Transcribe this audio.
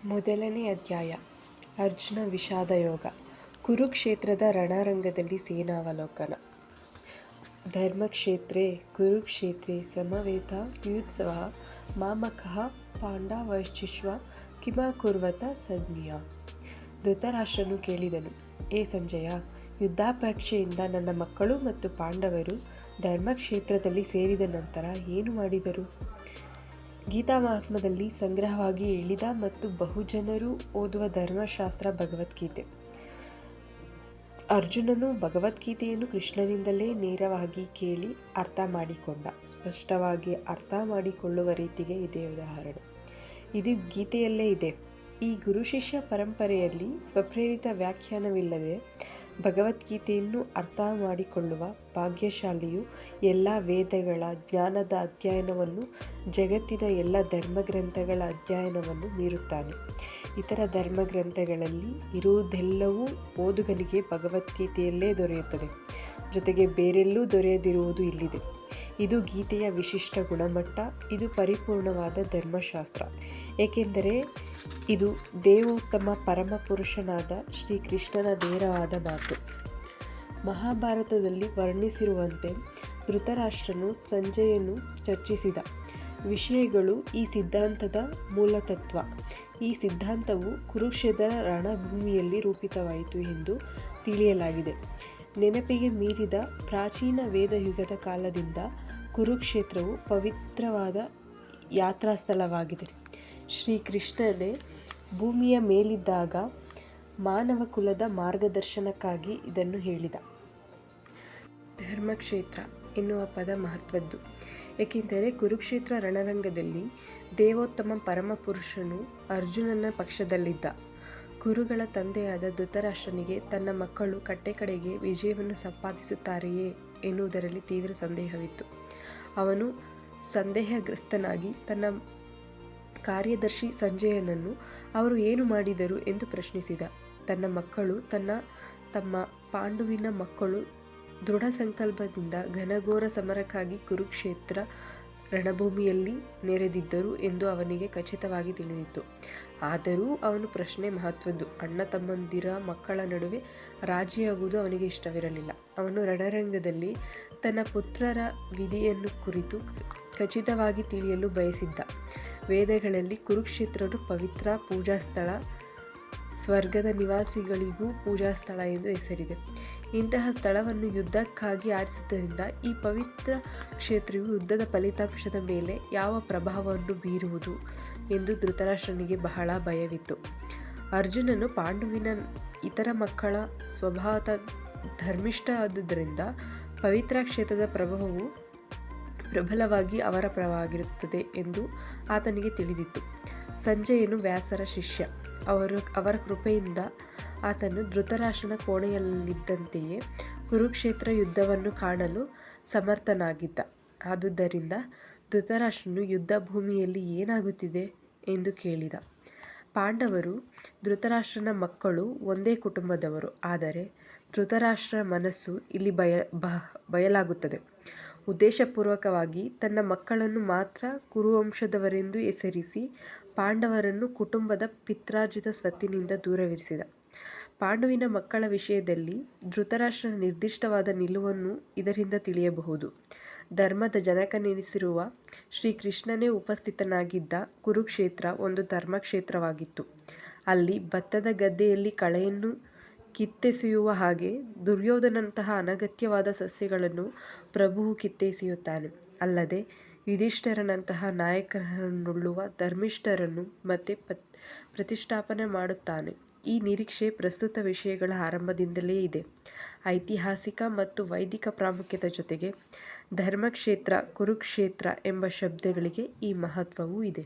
ಮೊದಲನೇ ಅಧ್ಯಾಯ. ಅರ್ಜುನ ವಿಷಾದಯೋಗ. ಕುರುಕ್ಷೇತ್ರದ ರಣರಂಗದಲ್ಲಿ ಸೇನಾವಲೋಕನ. ಧರ್ಮಕ್ಷೇತ್ರೇ ಕುರುಕ್ಷೇತ್ರೇ ಸಮವೇತಾಯುತ್ಸವಃ ಮಾಮಕಃ ಪಾಂಡವಶ್ಚಿತ್ವ ಕಿಮಕುರ್ವತ ಸಂಜ್ಞಾ. ಧೃತರಾಷ್ಟ್ರನು ಕೇಳಿದನು, ಏ ಸಂಜಯ, ಯುದ್ಧಾಪೇಕ್ಷೆಯಿಂದ ನನ್ನ ಮಕ್ಕಳು ಮತ್ತು ಪಾಂಡವರು ಧರ್ಮಕ್ಷೇತ್ರದಲ್ಲಿ ಸೇರಿದ ನಂತರ ಏನು ಮಾಡಿದರು? ಗೀತಾ ಮಹಾತ್ಮದಲ್ಲಿ ಸಂಗ್ರಹವಾಗಿ ಎಳಿದ ಮತ್ತು ಬಹುಜನರು ಓದುವ ಧರ್ಮಶಾಸ್ತ್ರ ಭಗವದ್ಗೀತೆ. ಅರ್ಜುನನು ಭಗವದ್ಗೀತೆಯನ್ನು ಕೃಷ್ಣನಿಂದಲೇ ನೇರವಾಗಿ ಕೇಳಿ ಅರ್ಥ ಮಾಡಿಕೊಂಡ. ಸ್ಪಷ್ಟವಾಗಿ ಅರ್ಥ ಮಾಡಿಕೊಳ್ಳುವ ರೀತಿಗೆ ಇದೇ ಉದಾಹರಣೆ. ಇದು ಗೀತೆಯಲ್ಲೇ ಇದೆ. ಈ ಗುರು ಶಿಷ್ಯ ಪರಂಪರೆಯಲ್ಲಿ ಸ್ವಪ್ರೇರಿತ ವ್ಯಾಖ್ಯಾನವಿಲ್ಲದೆ ಭಗವದ್ಗೀತೆಯನ್ನು ಅರ್ಥ ಮಾಡಿಕೊಳ್ಳುವ ಭಾಗ್ಯಶಾಲಿಯು ಎಲ್ಲ ವೇದಗಳ ಜ್ಞಾನದ ಅಧ್ಯಯನವನ್ನು, ಜಗತ್ತಿನ ಎಲ್ಲ ಧರ್ಮಗ್ರಂಥಗಳ ಅಧ್ಯಯನವನ್ನು ಮೀರುತ್ತಾನೆ. ಇತರ ಧರ್ಮಗ್ರಂಥಗಳಲ್ಲಿ ಇರುವುದೆಲ್ಲವೂ ಓದುಗನಿಗೆ ಭಗವದ್ಗೀತೆಯಲ್ಲೇ ದೊರೆಯುತ್ತದೆ. ಜೊತೆಗೆ ಬೇರೆಲ್ಲೂ ದೊರೆಯದಿರುವುದು ಇಲ್ಲಿದೆ. ಇದು ಗೀತೆಯ ವಿಶಿಷ್ಟ ಗುಣಮಟ್ಟ. ಇದು ಪರಿಪೂರ್ಣವಾದ ಧರ್ಮಶಾಸ್ತ್ರ, ಏಕೆಂದರೆ ಇದು ದೇವೋತ್ತಮ ಪರಮಪುರುಷನಾದ ಶ್ರೀಕೃಷ್ಣನ ನೇರವಾದ ಮಾತು. ಮಹಾಭಾರತದಲ್ಲಿ ವರ್ಣಿಸಿರುವಂತೆ ಧೃತರಾಷ್ಟ್ರನು ಸಂಜಯನು ಚರ್ಚಿಸಿದ ವಿಷಯಗಳು ಈ ಸಿದ್ಧಾಂತದ ಮೂಲತತ್ವ. ಈ ಸಿದ್ಧಾಂತವು ಕುರುಕ್ಷೇತ್ರ ರಣಭೂಮಿಯಲ್ಲಿ ರೂಪಿತವಾಯಿತು ಎಂದು ತಿಳಿಯಲಾಗಿದೆ. ನೆನಪಿಗೆ ಮೀರಿದ ಪ್ರಾಚೀನ ವೇದಯುಗದ ಕಾಲದಿಂದ ಕುರುಕ್ಷೇತ್ರವು ಪವಿತ್ರವಾದ ಯಾತ್ರಾಸ್ಥಳವಾಗಿದೆ. ಶ್ರೀಕೃಷ್ಣನೇ ಭೂಮಿಯ ಮೇಲಿದ್ದಾಗ ಮಾನವ ಕುಲದ ಮಾರ್ಗದರ್ಶನಕ್ಕಾಗಿ ಇದನ್ನು ಹೇಳಿದ. ಧರ್ಮಕ್ಷೇತ್ರ ಎನ್ನುವ ಪದ ಮಹತ್ವದ್ದು, ಏಕೆಂದರೆ ಕುರುಕ್ಷೇತ್ರ ರಣರಂಗದಲ್ಲಿ ದೇವೋತ್ತಮ ಪರಮಪುರುಷನು ಅರ್ಜುನನ ಪಕ್ಷದಲ್ಲಿದ್ದ. ಕುರುಗಳ ತಂದೆಯಾದ ಧೃತರಾಷ್ಟ್ರನಿಗೆ ತನ್ನ ಮಕ್ಕಳು ಕಟ್ಟೆಕಡೆಗೆ ವಿಜಯವನ್ನು ಸಂಪಾದಿಸುತ್ತಾರೆಯೇ ಎನ್ನುವುದರಲ್ಲಿ ತೀವ್ರ ಸಂದೇಹವಿತ್ತು. ಅವನು ಸಂದೇಹಗ್ರಸ್ತನಾಗಿ ತನ್ನ ಕಾರ್ಯದರ್ಶಿ ಸಂಜಯನನ್ನು ಅವರು ಏನು ಮಾಡಿದರು ಎಂದು ಪ್ರಶ್ನಿಸಿದ. ತನ್ನ ಮಕ್ಕಳು ತಮ್ಮ ಪಾಂಡುವಿನ ಮಕ್ಕಳು ದೃಢ ಸಂಕಲ್ಪದಿಂದ ಘನಘೋರ ಸಮರಕ್ಕಾಗಿ ಕುರುಕ್ಷೇತ್ರ ರಣಭೂಮಿಯಲ್ಲಿ ನೆರೆದಿದ್ದರು ಎಂದು ಅವನಿಗೆ ಖಚಿತವಾಗಿ ತಿಳಿದಿತ್ತು. ಆದರೂ ಅವನ ಪ್ರಶ್ನೆ ಮಹತ್ವದ್ದು. ಅಣ್ಣ ತಮ್ಮಂದಿರ ಮಕ್ಕಳ ನಡುವೆ ರಾಜಿಯಾಗುವುದು ಅವನಿಗೆ ಇಷ್ಟವಿರಲಿಲ್ಲ. ಅವನು ರಣರಂಗದಲ್ಲಿ ತನ್ನ ಪುತ್ರರ ವಿಧಿಯನ್ನು ಕುರಿತು ಖಚಿತವಾಗಿ ತಿಳಿಯಲು ಬಯಸಿದ್ದ. ವೇದಗಳಲ್ಲಿ ಕುರುಕ್ಷೇತ್ರವು ಪವಿತ್ರ ಪೂಜಾಸ್ಥಳ, ಸ್ವರ್ಗದ ನಿವಾಸಿಗಳಿಗೂ ಪೂಜಾಸ್ಥಳ ಎಂದು ಹೆಸರಿದೆ. ಇಂತಹ ಸ್ಥಳವನ್ನು ಯುದ್ಧಕ್ಕಾಗಿ ಆರಿಸುವುದರಿಂದ ಈ ಪವಿತ್ರ ಕ್ಷೇತ್ರವು ಯುದ್ಧದ ಫಲಿತಾಂಶದ ಮೇಲೆ ಯಾವ ಪ್ರಭಾವವನ್ನು ಬೀರುವುದು ಎಂದು ಧೃತರಾಷ್ಟ್ರನಿಗೆ ಬಹಳ ಭಯವಿತ್ತು. ಅರ್ಜುನನು ಪಾಂಡುವಿನ ಇತರ ಮಕ್ಕಳ ಸ್ವಭಾವತಃ ಧರ್ಮಿಷ್ಠ ಆದುದರಿಂದ ಪವಿತ್ರ ಕ್ಷೇತ್ರದ ಪ್ರಭಾವವು ಪ್ರಬಲವಾಗಿ ಅವರ ಪರವಾಗಿರುತ್ತದೆ ಎಂದು ಆತನಿಗೆ ತಿಳಿದಿತ್ತು. ಸಂಜಯನು ವ್ಯಾಸರ ಶಿಷ್ಯ. ಅವರ ಕೃಪೆಯಿಂದ ಆತನು ಧೃತರಾಷ್ಟ್ರನ ಕೋಣೆಯಲ್ಲಿದ್ದಂತೆಯೇ ಕುರುಕ್ಷೇತ್ರ ಯುದ್ಧವನ್ನು ಕಾಣಲು ಸಮರ್ಥನಾಗಿದ್ದ. ಆದುದರಿಂದ ಧೃತರಾಷ್ಟ್ರನು ಯುದ್ಧ ಭೂಮಿಯಲ್ಲಿ ಏನಾಗುತ್ತಿದೆ ಎಂದು ಕೇಳಿದ. ಪಾಂಡವರು ಧೃತರಾಷ್ಟ್ರನ ಮಕ್ಕಳು ಒಂದೇ ಕುಟುಂಬದವರು. ಆದರೆ ಧೃತರಾಷ್ಟ್ರನ ಮನಸ್ಸು ಇಲ್ಲಿ ಬಯಲಾಗುತ್ತದೆ. ಉದ್ದೇಶಪೂರ್ವಕವಾಗಿ ತನ್ನ ಮಕ್ಕಳನ್ನು ಮಾತ್ರ ಕುರುವಂಶದವರೆಂದು ಹೆಸರಿಸಿ ಪಾಂಡವರನ್ನು ಕುಟುಂಬದ ಪಿತ್ರಾರ್ಜಿತ ಸ್ವತ್ತಿನಿಂದ ದೂರವಿರಿಸಿದ. ಪಾಂಡುವಿನ ಮಕ್ಕಳ ವಿಷಯದಲ್ಲಿ ಧೃತರಾಷ್ಟ್ರನ ನಿರ್ದಿಷ್ಟವಾದ ನಿಲುವನ್ನು ಇದರಿಂದ ತಿಳಿಯಬಹುದು. ಧರ್ಮದ ಜನಕನೆನಿಸಿರುವ ಶ್ರೀಕೃಷ್ಣನೇ ಉಪಸ್ಥಿತನಾಗಿದ್ದ ಕುರುಕ್ಷೇತ್ರ ಒಂದು ಧರ್ಮಕ್ಷೇತ್ರವಾಗಿತ್ತು. ಅಲ್ಲಿ ಭತ್ತದ ಗದ್ದೆಯಲ್ಲಿ ಕಳೆಯನ್ನು ಕಿತ್ತೆಸೆಯುವ ಹಾಗೆ ದುರ್ಯೋಧನಂತಹ ಅನಗತ್ಯವಾದ ಸಸ್ಯಗಳನ್ನು ಪ್ರಭುವು ಕಿತ್ತೆಸೆಯುತ್ತಾನೆ. ಅಲ್ಲದೆ ಯುಧಿಷ್ಠಿರನಂತಹ ನಾಯಕರನ್ನುಳ್ಳುವ ಧರ್ಮಿಷ್ಠರನ್ನು ಮತ್ತೆ ಪ್ರತಿಷ್ಠಾಪನೆ ಮಾಡುತ್ತಾನೆ. ಈ ನಿರೀಕ್ಷೆ ಪ್ರಸ್ತುತ ವಿಷಯಗಳ ಆರಂಭದಿಂದಲೇ ಇದೆ. ಐತಿಹಾಸಿಕ ಮತ್ತು ವೈದಿಕ ಪ್ರಾಮುಖ್ಯತೆ ಜೊತೆಗೆ ಧರ್ಮಕ್ಷೇತ್ರ, ಕುರುಕ್ಷೇತ್ರ ಎಂಬ ಶಬ್ದಗಳಿಗೆ ಈ ಮಹತ್ವವೂ ಇದೆ.